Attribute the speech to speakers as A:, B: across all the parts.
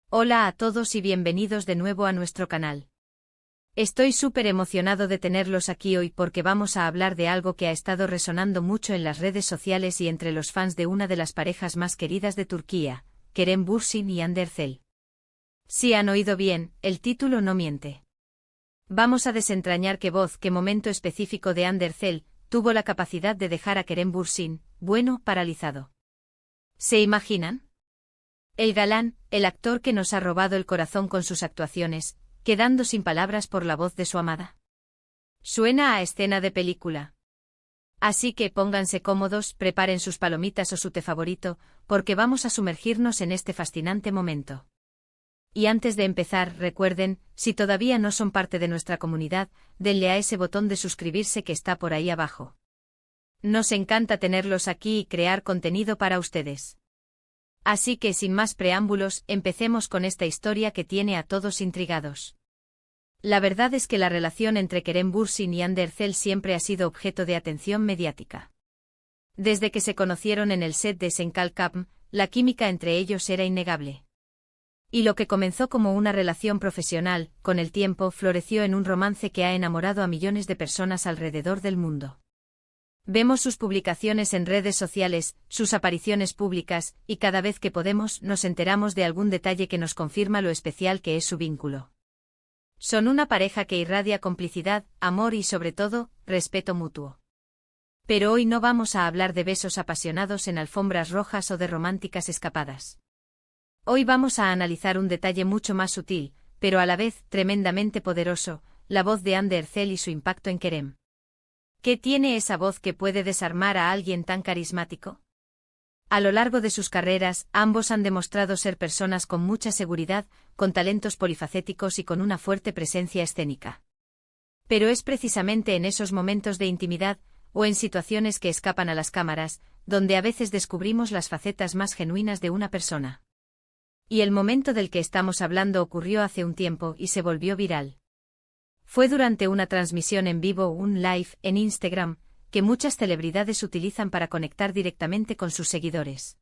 A: Hola a todos y bienvenidos de nuevo a nuestro canal. Estoy súper emocionado de tenerlos aquí hoy porque vamos a hablar de algo que ha estado resonando mucho en las redes sociales y entre los fans de una de las parejas más queridas de Turquía, Kerem Bürsin y Hande Erçel. Si han oído bien, el título no miente. Vamos a desentrañar qué momento específico de Hande Erçel tuvo la capacidad de dejar a Kerem Bürsin, paralizado. ¿Se imaginan? El galán, el actor que nos ha robado el corazón con sus actuaciones, quedando sin palabras por la voz de su amada. Suena a escena de película. Así que pónganse cómodos, preparen sus palomitas o su té favorito, porque vamos a sumergirnos en este fascinante momento. Y antes de empezar, recuerden, si todavía no son parte de nuestra comunidad, denle a ese botón de suscribirse que está por ahí abajo. Nos encanta tenerlos aquí y crear contenido para ustedes. Así que sin más preámbulos, empecemos con esta historia que tiene a todos intrigados. La verdad es que la relación entre Kerem Bürsin y Hande Erçel siempre ha sido objeto de atención mediática. Desde que se conocieron en el set de Sen Kalkapm, la química entre ellos era innegable. Y lo que comenzó como una relación profesional, con el tiempo floreció en un romance que ha enamorado a millones de personas alrededor del mundo. Vemos sus publicaciones en redes sociales, sus apariciones públicas, y cada vez que podemos nos enteramos de algún detalle que nos confirma lo especial que es su vínculo. Son una pareja que irradia complicidad, amor y sobre todo, respeto mutuo. Pero hoy no vamos a hablar de besos apasionados en alfombras rojas o de románticas escapadas. Hoy vamos a analizar un detalle mucho más sutil, pero a la vez tremendamente poderoso, la voz de Hande Erçel y su impacto en Kerem. ¿Qué tiene esa voz que puede desarmar a alguien tan carismático? A lo largo de sus carreras, ambos han demostrado ser personas con mucha seguridad, con talentos polifacéticos y con una fuerte presencia escénica. Pero es precisamente en esos momentos de intimidad, o en situaciones que escapan a las cámaras, donde a veces descubrimos las facetas más genuinas de una persona. Y el momento del que estamos hablando ocurrió hace un tiempo y se volvió viral. Fue durante una transmisión en vivo, un live, en Instagram, que muchas celebridades utilizan para conectar directamente con sus seguidores.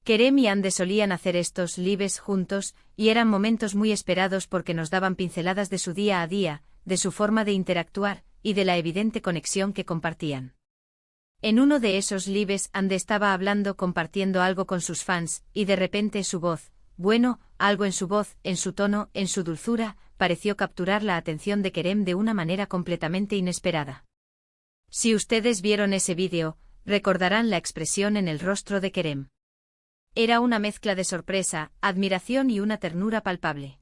A: Kerem y Hande solían hacer estos lives juntos, y eran momentos muy esperados porque nos daban pinceladas de su día a día, de su forma de interactuar, y de la evidente conexión que compartían. En uno de esos lives, Hande estaba hablando, compartiendo algo con sus fans, y de repente su voz, algo en su voz, en su tono, en su dulzura, pareció capturar la atención de Kerem de una manera completamente inesperada. Si ustedes vieron ese vídeo, recordarán la expresión en el rostro de Kerem. Era una mezcla de sorpresa, admiración y una ternura palpable.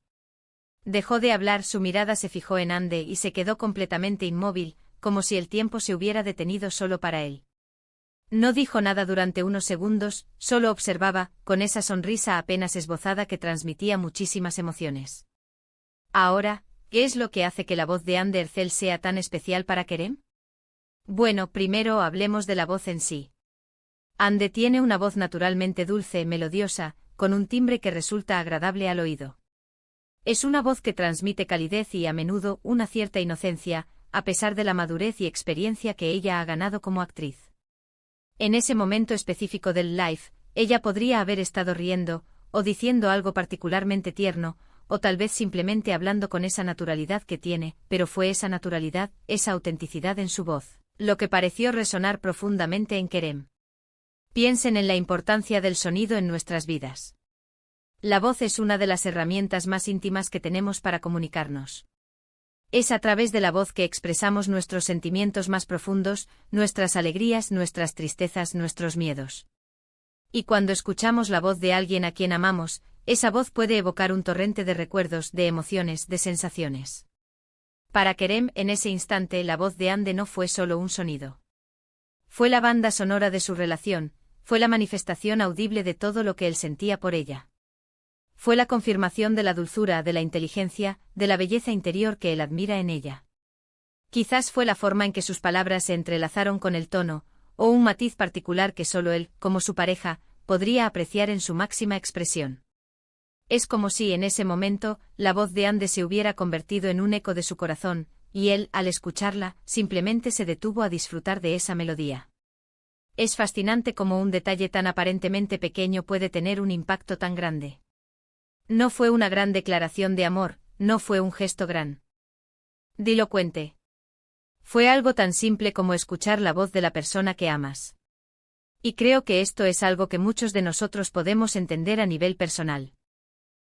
A: Dejó de hablar, su mirada se fijó en Hande y se quedó completamente inmóvil, como si el tiempo se hubiera detenido solo para él. No dijo nada durante unos segundos, solo observaba, con esa sonrisa apenas esbozada que transmitía muchísimas emociones. Ahora, ¿qué es lo que hace que la voz de Hande Erçel sea tan especial para Kerem? Bueno, primero hablemos de la voz en sí. Hande tiene una voz naturalmente dulce, melodiosa, con un timbre que resulta agradable al oído. Es una voz que transmite calidez y a menudo una cierta inocencia, a pesar de la madurez y experiencia que ella ha ganado como actriz. En ese momento específico del live, ella podría haber estado riendo, o diciendo algo particularmente tierno, o tal vez simplemente hablando con esa naturalidad que tiene, pero fue esa naturalidad, esa autenticidad en su voz, lo que pareció resonar profundamente en Kerem. Piensen en la importancia del sonido en nuestras vidas. La voz es una de las herramientas más íntimas que tenemos para comunicarnos. Es a través de la voz que expresamos nuestros sentimientos más profundos, nuestras alegrías, nuestras tristezas, nuestros miedos. Y cuando escuchamos la voz de alguien a quien amamos, esa voz puede evocar un torrente de recuerdos, de emociones, de sensaciones. Para Kerem, en ese instante, la voz de Hande no fue solo un sonido. Fue la banda sonora de su relación, fue la manifestación audible de todo lo que él sentía por ella. Fue la confirmación de la dulzura, de la inteligencia, de la belleza interior que él admira en ella. Quizás fue la forma en que sus palabras se entrelazaron con el tono, o un matiz particular que solo él, como su pareja, podría apreciar en su máxima expresión. Es como si en ese momento, la voz de Hande se hubiera convertido en un eco de su corazón, y él, al escucharla, simplemente se detuvo a disfrutar de esa melodía. Es fascinante cómo un detalle tan aparentemente pequeño puede tener un impacto tan grande. No fue una gran declaración de amor, no fue un gesto gran. Dilocuente. Fue algo tan simple como escuchar la voz de la persona que amas. Y creo que esto es algo que muchos de nosotros podemos entender a nivel personal.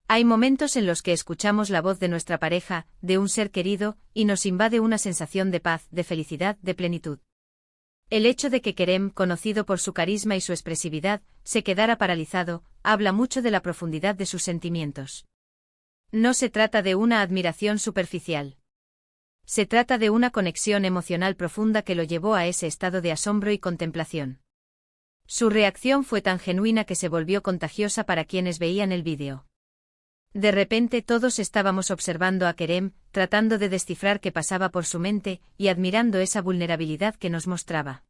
A: Hay momentos en los que escuchamos la voz de nuestra pareja, de un ser querido, y nos invade una sensación de paz, de felicidad, de plenitud. El hecho de que Kerem, conocido por su carisma y su expresividad, se quedara paralizado, habla mucho de la profundidad de sus sentimientos. No se trata de una admiración superficial. Se trata de una conexión emocional profunda que lo llevó a ese estado de asombro y contemplación. Su reacción fue tan genuina que se volvió contagiosa para quienes veían el vídeo. De repente todos estábamos observando a Kerem, tratando de descifrar qué pasaba por su mente, y admirando esa vulnerabilidad que nos mostraba.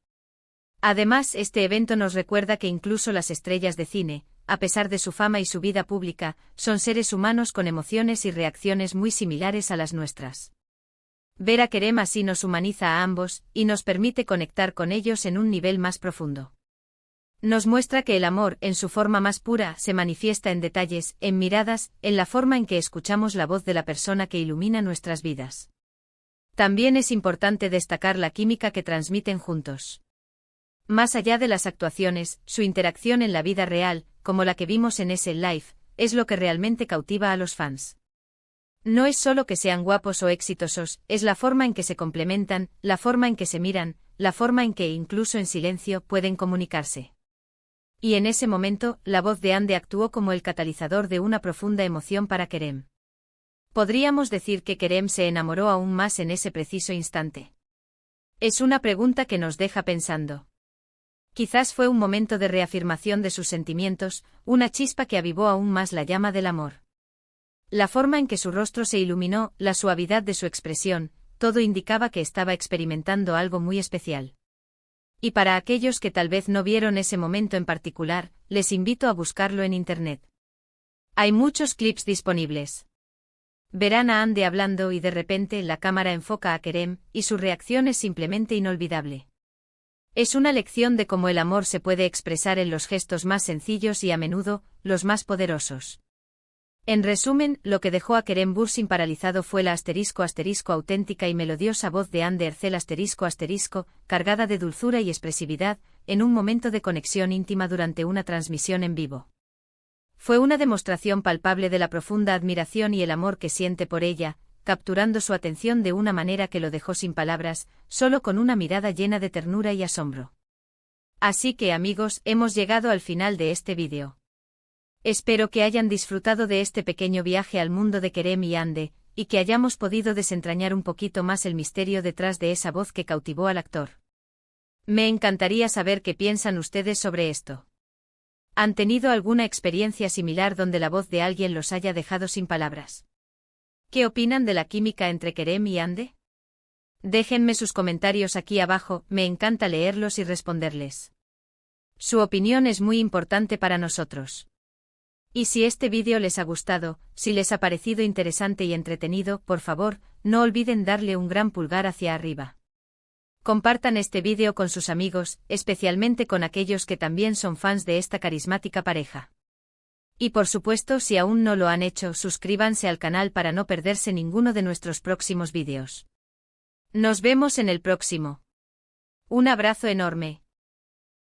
A: Además, este evento nos recuerda que incluso las estrellas de cine, a pesar de su fama y su vida pública, son seres humanos con emociones y reacciones muy similares a las nuestras. Ver a Kerem así nos humaniza a ambos, y nos permite conectar con ellos en un nivel más profundo. Nos muestra que el amor, en su forma más pura, se manifiesta en detalles, en miradas, en la forma en que escuchamos la voz de la persona que ilumina nuestras vidas. También es importante destacar la química que transmiten juntos. Más allá de las actuaciones, su interacción en la vida real, como la que vimos en ese live, es lo que realmente cautiva a los fans. No es solo que sean guapos o exitosos, es la forma en que se complementan, la forma en que se miran, la forma en que, incluso en silencio, pueden comunicarse. Y en ese momento, la voz de Ande actuó como el catalizador de una profunda emoción para Kerem. ¿Podríamos decir que Kerem se enamoró aún más en ese preciso instante? Es una pregunta que nos deja pensando. Quizás fue un momento de reafirmación de sus sentimientos, una chispa que avivó aún más la llama del amor. La forma en que su rostro se iluminó, la suavidad de su expresión, todo indicaba que estaba experimentando algo muy especial. Y para aquellos que tal vez no vieron ese momento en particular, les invito a buscarlo en internet. Hay muchos clips disponibles. Verán a Ande hablando y de repente la cámara enfoca a Kerem, y su reacción es simplemente inolvidable. Es una lección de cómo el amor se puede expresar en los gestos más sencillos y a menudo, los más poderosos. En resumen, lo que dejó a Kerem Bürsin paralizado fue la *** auténtica y melodiosa voz de Ande Erçel ***, cargada de dulzura y expresividad, en un momento de conexión íntima durante una transmisión en vivo. Fue una demostración palpable de la profunda admiración y el amor que siente por ella, capturando su atención de una manera que lo dejó sin palabras, solo con una mirada llena de ternura y asombro. Así que amigos, hemos llegado al final de este vídeo. Espero que hayan disfrutado de este pequeño viaje al mundo de Kerem y Ande, y que hayamos podido desentrañar un poquito más el misterio detrás de esa voz que cautivó al actor. Me encantaría saber qué piensan ustedes sobre esto. ¿Han tenido alguna experiencia similar donde la voz de alguien los haya dejado sin palabras? ¿Qué opinan de la química entre Kerem y Ande? Déjenme sus comentarios aquí abajo, me encanta leerlos y responderles. Su opinión es muy importante para nosotros. Y si este vídeo les ha gustado, si les ha parecido interesante y entretenido, por favor, no olviden darle un gran pulgar hacia arriba. Compartan este vídeo con sus amigos, especialmente con aquellos que también son fans de esta carismática pareja. Y por supuesto, si aún no lo han hecho, suscríbanse al canal para no perderse ninguno de nuestros próximos vídeos. Nos vemos en el próximo. Un abrazo enorme.